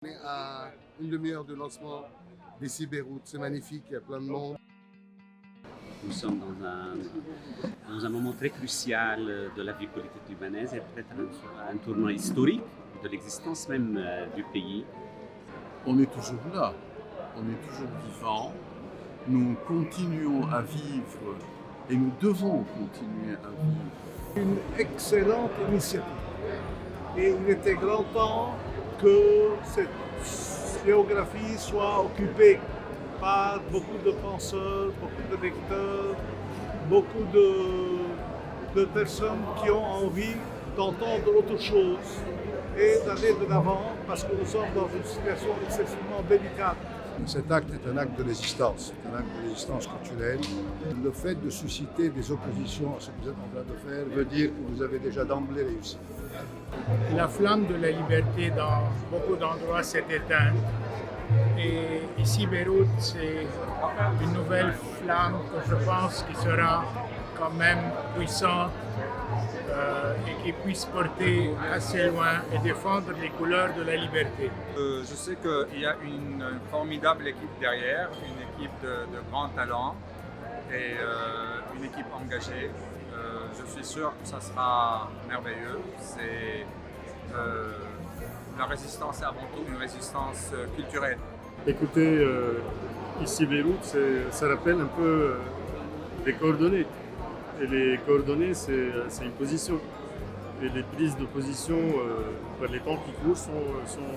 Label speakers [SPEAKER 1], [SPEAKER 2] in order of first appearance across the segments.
[SPEAKER 1] On est à une demi-heure de lancement d'ici Beyrouth. C'est magnifique, il y a plein de monde.
[SPEAKER 2] Nous sommes dans un moment très crucial de la vie politique libanaise et peut-être un tournant historique de l'existence même du pays.
[SPEAKER 3] On est toujours là, on est toujours vivant, nous continuons à vivre et nous devons continuer à vivre.
[SPEAKER 4] Une excellente initiative. Et il était grand temps que cette géographie soit occupée par beaucoup de penseurs, beaucoup de lecteurs, beaucoup de personnes qui ont envie d'entendre autre chose et d'aller de l'avant parce que nous sommes dans une situation excessivement délicate.
[SPEAKER 1] Cet acte est un acte de résistance, c'est un acte de résistance culturelle. Le fait de susciter des oppositions à ce que vous êtes en train de faire veut dire que vous avez déjà d'emblée réussi.
[SPEAKER 5] La flamme de la liberté dans beaucoup d'endroits s'est éteinte. Et ici, Beyrouth, c'est une nouvelle flamme que je pense qui sera quand même puissante et qui puisse porter assez loin et défendre les couleurs de la liberté.
[SPEAKER 6] Je sais qu'il y a une formidable équipe derrière, une équipe de grands talents et une équipe engagée. Je suis sûr que ça sera merveilleux. C'est la résistance est avant tout une résistance culturelle.
[SPEAKER 7] Écoutez, ici Beyrouth, ça rappelle un peu les coordonnées. Et les coordonnées, c'est une position. Et les prises de position par les temps qui courent sont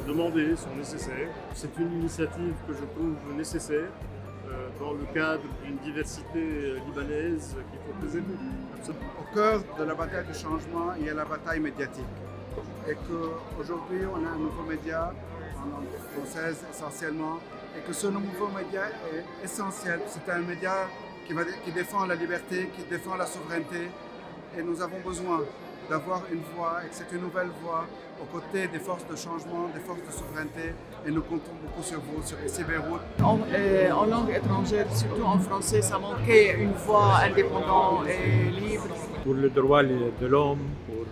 [SPEAKER 7] demandées, sont nécessaires. C'est une initiative que je trouve nécessaire dans le cadre d'une diversité libanaise qu'il faut préserver. Absolument.
[SPEAKER 8] Au cœur de la bataille du changement, il y a la bataille médiatique. Et qu'aujourd'hui, on a un nouveau média, en langue française essentiellement, et que ce nouveau média est essentiel. C'est un média qui défend la liberté, qui défend la souveraineté, et nous avons besoin d'avoir une voix, et que c'est une nouvelle voix aux côtés des forces de changement, des forces de souveraineté, et nous comptons beaucoup sur vous, sur ici Beyrouth.
[SPEAKER 9] En langue étrangère, surtout en français, ça manquait une voix indépendante et libre.
[SPEAKER 5] Pour le droit de l'homme, pour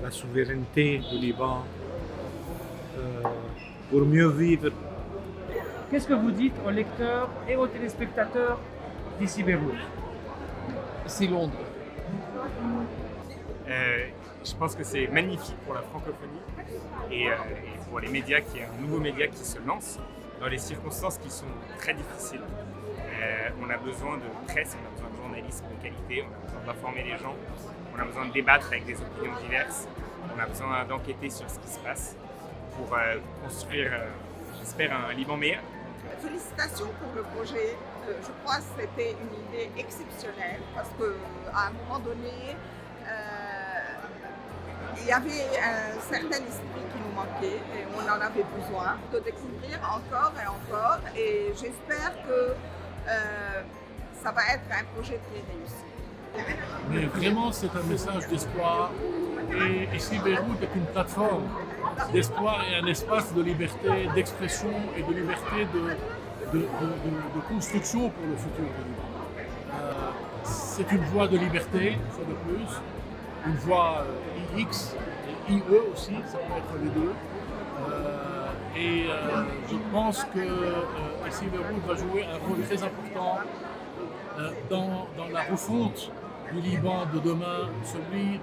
[SPEAKER 5] la souveraineté du Liban, pour mieux vivre.
[SPEAKER 10] Qu'est-ce que vous dites aux lecteurs et aux téléspectateurs d'ici Beyrouth?
[SPEAKER 9] C'est Londres.
[SPEAKER 11] Je pense que c'est magnifique pour la francophonie et pour les médias, qu'il y ait un nouveau média qui se lance dans les circonstances qui sont très difficiles. On a besoin de presse, on a besoin de journalisme de qualité, on a besoin d'informer les gens, on a besoin de débattre avec des opinions diverses, on a besoin d'enquêter sur ce qui se passe pour construire, j'espère, un Liban meilleur.
[SPEAKER 12] Félicitations pour le projet. Je crois que c'était une idée exceptionnelle parce qu'à un moment donné, il y avait un certain esprit qui nous manquait et on en avait besoin de découvrir encore et encore. Et j'espère que ça va être un projet très réussi.
[SPEAKER 5] Mais vraiment, c'est un message d'espoir. Et ici, Beyrouth est une plateforme d'espoir et un espace de liberté, d'expression et de liberté de construction pour le futur du Liban. C'est une voie de liberté, une fois de plus, une voie IX et IE aussi, ça peut être les deux. Je pense que ici, Beyrouth va jouer un rôle très important dans la refonte du Liban de demain, celui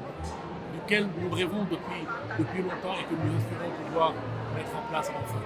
[SPEAKER 5] duquel nous rêvons depuis longtemps et que nous espérons pouvoir mettre en place enfin.